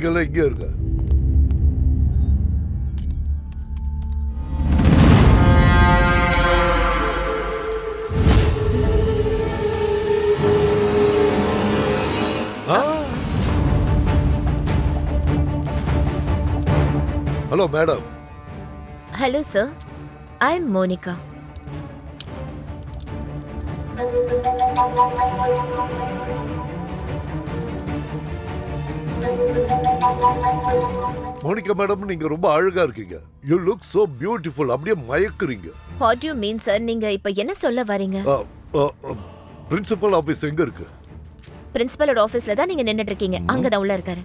நீங்களாம் இங்கே இருங்க. Hello madam. Hello sir, I am Monika. Monika madam, நீங்க ரொம்ப அழகா இருக்கீங்க. You look so beautiful. அப்படியே மயக்குறீங்க. What do you mean sir? நீங்க இப்ப என்ன சொல்ல வரீங்க? பிரின்சிபல் ஆபீஸ் எங்க இருக்கு? பிரின்சிபலோட ஆபீஸ்ல தான் நீங்க நின்னுட்டு இருக்கீங்க. அங்க தான் உள்ள இருக்காரு.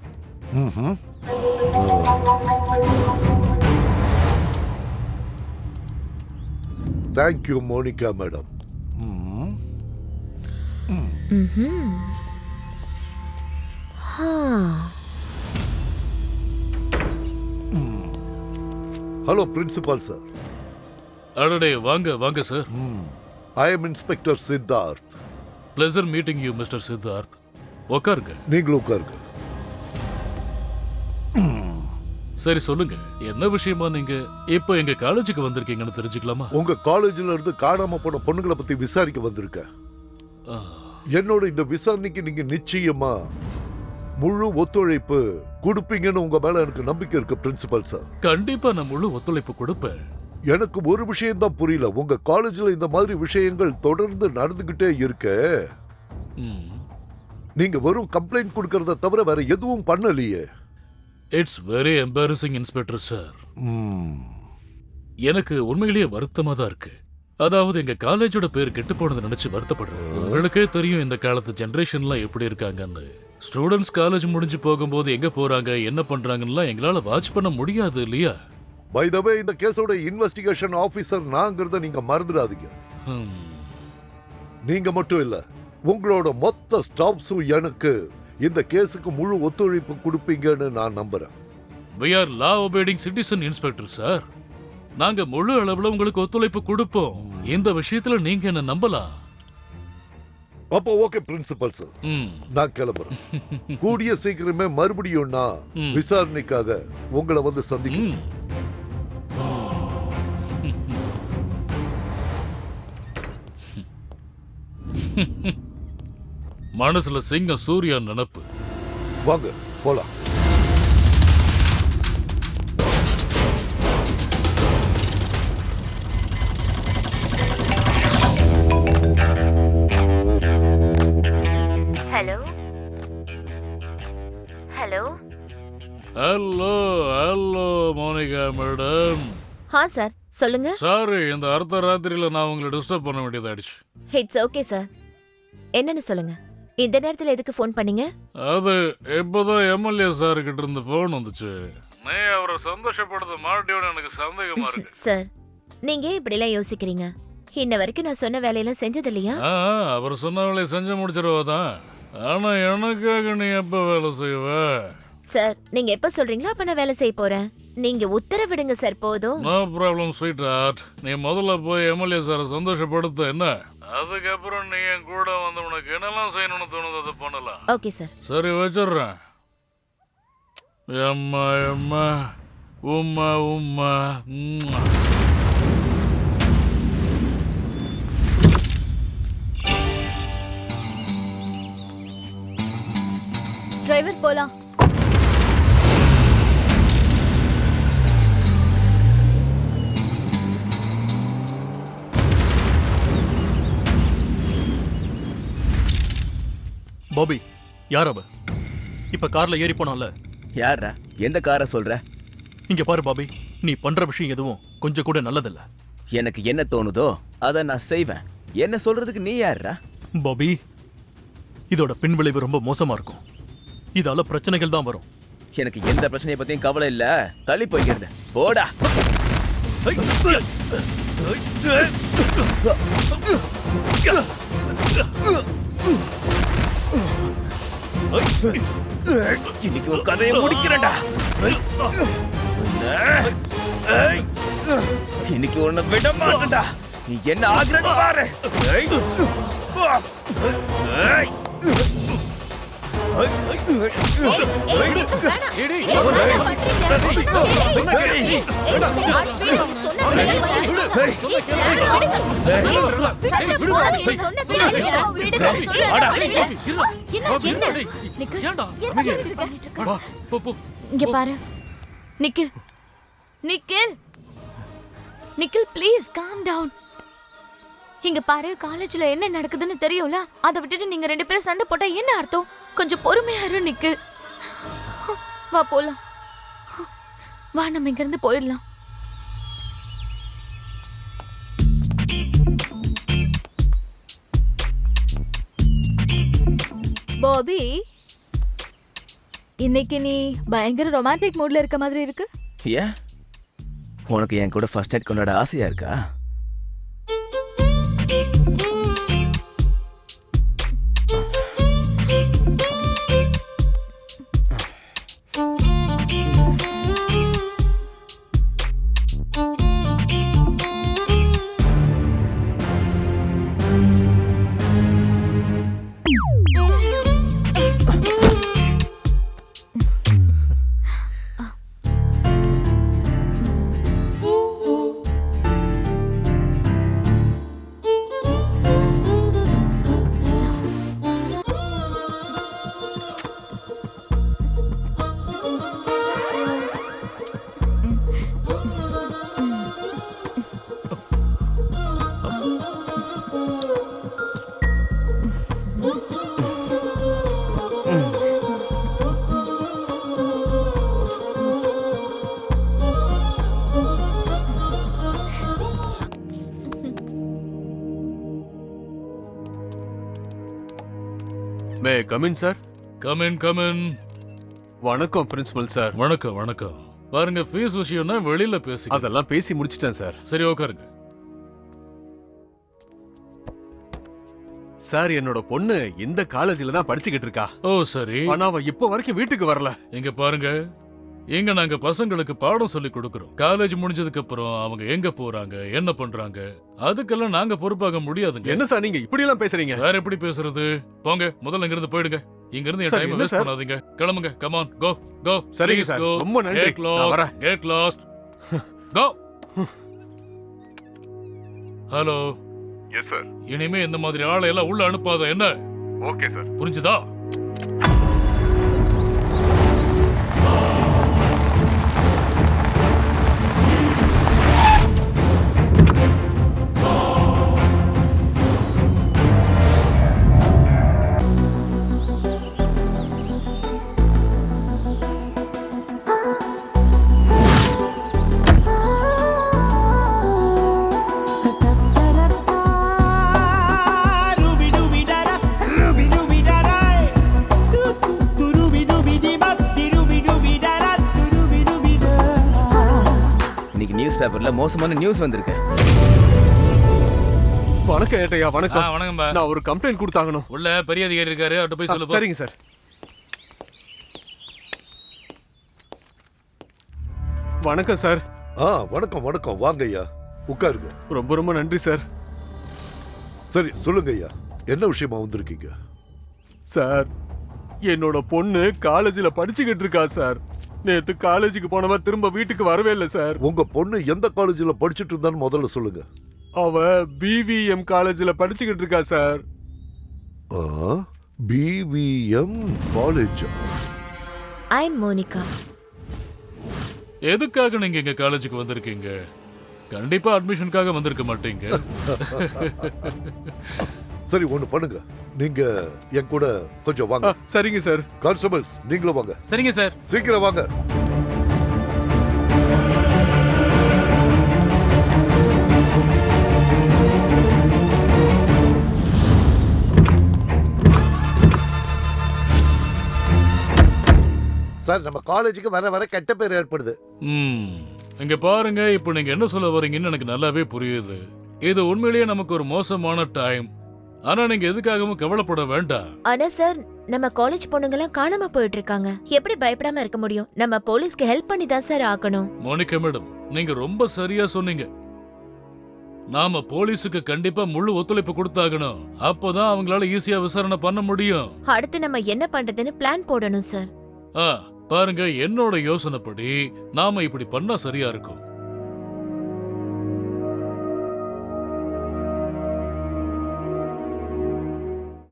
Thank you, Monica madam. Hello principal sir. அடடே, வாங்க வாங்க சார். I am inspector Siddharth. Pleasure meeting you mister Siddharth. உட்காருங்க. நீங்களும் உட்காருங்க. சரி சொல்லுங்க, என்ன விஷயமா நீங்க இப்போ எங்க காலேஜுக்கு வந்திருக்கீங்கன்னு தெரிஞ்சுக்கலாமா? உங்க காலேஜ்ல இருந்து காணாம போன பொண்ணுங்களை பத்தி விசாரிக்க வந்திருக்கேன். என்னோட இந்த விசாரணைக்கு நீங்க நிச்சயமா முழு ஒத்துழைப்பு கொடுப்பீங்கன்னு உங்க மேல எனக்கு நம்பிக்கை இருக்கு பிரின்சிபல் சார். கண்டிப்பா நான் முழு ஒத்துழைப்பு கொடுப்பேன். எனக்கு ஒரு விஷயம் தான் புரியல. உங்க காலேஜ்ல இந்த மாதிரி விஷயங்கள் தொடர்ந்து நடந்துகிட்டே இருக்க, நீங்க வெறும் கம்ப்ளைண்ட் கொடுக்கறத தவிர வேற எதுவும் பண்ணலையே. It's very embarrassing inspector sir. எனக்கு உண்மையிலேயே வருத்தமா தான் இருக்கு. அதாவது எங்க காலேஜோட பேர் கெட்டு போனதை நினைச்சு வருத்தப்படுறேன். உங்களுக்கே தெரியும் இந்த காலத்து ஜெனரேஷன்லாம் எப்படி இருக்காங்கன்னு. ஸ்டூடெண்ட்ஸ் காலேஜ் முடிஞ்சு போகும்போது எங்க போறாங்க, என்ன பண்றாங்கன்னு எங்களால வாட்ச் பண்ண முடியாது இல்லையா? பை த வே, இந்த கேஸோட இன்வெஸ்டிகேஷன் ஆபீசர் நாங்கிறத நீங்க மறந்துடாதீங்க. நீங்க மட்டும் இல்ல, உங்களோட மொத்த ஸ்டாஃப்ஸும் எனக்கு இந்த கேஸுக்கு முழு ஒத்துழைப்பு கொடுப்பீங்கன்னு நான் நம்புறேன். We are law obeying citizen inspector sir. நாங்க முழு அளவுல உங்களுக்கு ஒத்துழைப்பு கொடுப்போம். இந்த விஷயத்துல நீங்க என்ன நம்பலாம். அப்போ ஓகே பிரின்சிபல் சார், நான் கிளம்புறேன். கூடிய சீக்கிரமே மறுபடியும் நான் விசாரணைக்காக உங்களை வந்து சந்திக்கிறேன். மனசுல சிங்கம் சூர்யா நினைப்பு. வாங்க போலாம். Hello hello hello hello Monica madam. Sir சொல்லுங்க. சாரி, இந்த அர்த்த ராத்திரியில நான் உங்களை டிஸ்டர்ப் பண்ண வேண்டியதாயிடுச்சு. It's okay sir. என்னன்னு சொல்லுங்க. இந்த நேரத்துல எதுக்கு ஃபோன் பண்ணீங்க? அது இப்போதான் எம்எல்ஏ சார் கிட்ட இருந்து போன் வந்துச்சு. நீ அவரை சந்தோஷப்படுத்த மாட்டியோன்னு எனக்கு சந்தேகமா இருக்கு. சார், நீங்க இப்படி எல்லாம் யோசிக்கிறீங்க? இன்ன வரைக்கும் நான் சொன்ன வேலையெல்லாம் செஞ்சது இல்லையா? அவர் சொன்ன வேலையை செஞ்சு முடிச்சிருவாதான். ஆனா எனக்காக நீ எப்ப வேலை செய்வ? சார், நீங்க எப்ப சொல்றீங்களோ அப்ப நான் வேலை செய்ய போறேன். நீங்க உத்தரவிடுங்க சார், போதும். No problem sweetheart. நீ முதல்ல போய் எம்எல்ஏ சாரை சந்தோஷப்படுத்த என்ன, அதுக்கப்புறம் நீ என் கூட வந்து உனக்கு என்னெல்லாம் செய்யணும்னு தோணுது அதை பண்ணலாம். Okay sir. சரி வச்சிடுறேன். எம்மா எம்மா உம்மா உம்மா. டிரைவர் போலாம். பாபி, யார் அவ? இப்ப கார்ல ஏறி போனால. யாரா? எந்த காரை சொல்ற? இங்க பாரு பாபி, நீ பண்ற விஷயம் எதுவும் கொஞ்சம் கூட நல்லதில்ல. எனக்கு என்ன தோணுதோ அத நான் செய்வேன். என்ன சொல்றதுக்கு நீ யாரா? பாபி, இதோட பின்விளைவு ரொம்ப மோசமா இருக்கும். இதால பிரச்சனைகள் தான் வரும். எனக்கு எந்த பிரச்சனையை பத்தியும் கவலை இல்ல. தள்ளி போய்க்கிறது. போடா. இன்னைக்கு ஒரு கதையை முடிக்கிறேன்டா. இன்னைக்கு உன்னை விட மாட்டேன்டா. நீ என்ன ஆகுறன்னு பாரு. இங்க பாரு Nikhil, Nikhil, Nikhil please calm down. இங்க பாரு, காலேஜ்ல என்ன நடக்குதுன்னு தெரியும்ல, அதை விட்டுட்டு நீங்க 2 பேரும் சண்டை போட்டா என்ன அர்த்தம்? கொஞ்சம் பொறுமையா இரு நிக்கில். வா போலாம், வா நம்ம இங்க இருந்து போயிடலாம். பாபி, இன்னைக்கு நீ பயங்கர ரொமான்டிக் மூட்ல இருக்க மாதிரி இருக்கு. ஏன் உனக்கு என் கூட ஃபர்ஸ்ட் நைட் கொண்டாட ஆசையா இருக்கா? May come in sir. கமின். வணக்கம் பிரின்சிபல் சார். வணக்கம் வணக்கம். பாருங்க, ஃபீஸ் விஷயம்னா வெளியில பேசி அதெல்லாம் பேசி முடிச்சிட்டேன் சார். சரி, உட்காருங்க. சார், என்னோட பொண்ணு இந்த காலேஜ்ல தான் படிச்சுக்கிட்டு இருக்கா. ஓ சரி. ஆனா அவ இப்ப வரைக்கும் வீட்டுக்கு வரல. இங்க பாருங்க, இங்க நாங்க பசங்களுக்கு பாடம் சொல்லி கொடுக்கறோம். காலேஜ் முடிஞ்சதுக்கு அப்புறம் அவங்க எங்க போறாங்க, என்ன பண்றாங்க, அதுக்கெல்லாம் நாங்க பொறுப்பாக முடியாதுங்க. என்ன சார் நீங்க இப்படி எல்லாம் பேசுறீங்க? வேற எப்படி பேசுறது? போங்க, முதல்ல இங்க இருந்து போயிடுங்க. இங்க இருந்து என் சார், டைம் என்ன வேஸ்ட் சார்? பண்ணாதீங்க. கிளம்புங்க. Come on, go. சரிங்க சார், ரொம்ப நன்றி. நான் வரேன். Get lost. Go. Hello. Yes sir. இனிமே இந்த மாதிரி ஆளை எல்லாம் உள்ள அனுப்பாத, என்ன? Okay sir. புரிஞ்சுதா? பேப்பர்ல மோசமான நியூஸ் வந்திருக்கு. வணக்கம் ஏட்டையா. வணக்கம். வணக்கம். நான் ஒரு கம்ப்ளைண்ட் கொடுத்தாகணும். உள்ள பெரிய அதிகாரி இருக்காரு, அவர்கிட்ட போய் சொல்லு. சரிங்க சார். வணக்கம் சார். வணக்கம் வணக்கம். வாங்க ஐயா, உட்காருங்க. ரொம்ப ரொம்ப நன்றி சார். சரி சொல்லுங்க ஐயா, என்ன விஷயமா வந்திருக்கீங்க? சார், என்னோட பொண்ணு காலேஜ்ல படிச்சுக்கிட்டு இருக்கா சார். நேத்து காலேஜுக்கு போனவ திரும்ப வீட்டுக்கு வரவே இல்லை சார். உங்க பொண்ணு எந்த காலேஜ்ல படிச்சிட்டு இருந்தான்னு முதல்ல சொல்லுங்க. அவ BVM காலேஜ்ல படிச்சுக்கிட்டு இருக்கா sir. BVM college. I am Monika. எதுக்காக நீங்க இங்க காலேஜுக்கு வந்திருக்கீங்க? கண்டிப்பா அட்மிஷனுக்காக வந்திருக்க மாட்டீங்க. சரி, ஒண்ணு பண்ணுங்க, நீங்க என் கூட கொஞ்சம் வாங்க. சரிங்க சார். கான்ஸ்டபிள்ஸ், நீங்களும் வாங்க. சரிங்க சார். சீக்கிரம் வாங்க. சார், நம்ம காலேஜுக்கு வர வர கெட்ட பேர் ஏற்படுது. இங்க பாருங்க, இப்போ நீங்க என்ன சொல்ல வரீங்கன்னு எனக்கு நல்லாவே புரியுது. இது உண்மையிலேயே நமக்கு ஒரு மோசமான டைம். ஆனா நீங்க எதுக்காகவும் கவலைப்பட வேண்டாம். ஆனா சார், நம்ம காலேஜ் பொண்ணுங்கலாம் காணாம போயிட்டு இருக்காங்க. எப்படி பயப்படாம இருக்க முடியும்? நம்ம போலீஸ்க்கு ஹெல்ப் பண்ணி தான் சார் ஆகணும். மோனிகா மேடம், நீங்க ரொம்ப சரியா சொன்னீங்க. நாம போலீஸுக்கு கண்டிப்பா முழு ஒத்துழைப்பு கொடுத்தாகணும். அப்போதான் அவங்களால ஈஸியா விசாரணை பண்ண முடியும். அடுத்து நம்ம என்ன பண்றதுன்னு பிளான் போடணும் சார். பாருங்க, என்னோட யோசனைப்படி நாம இப்படி பண்ணா சரியா இருக்கும்.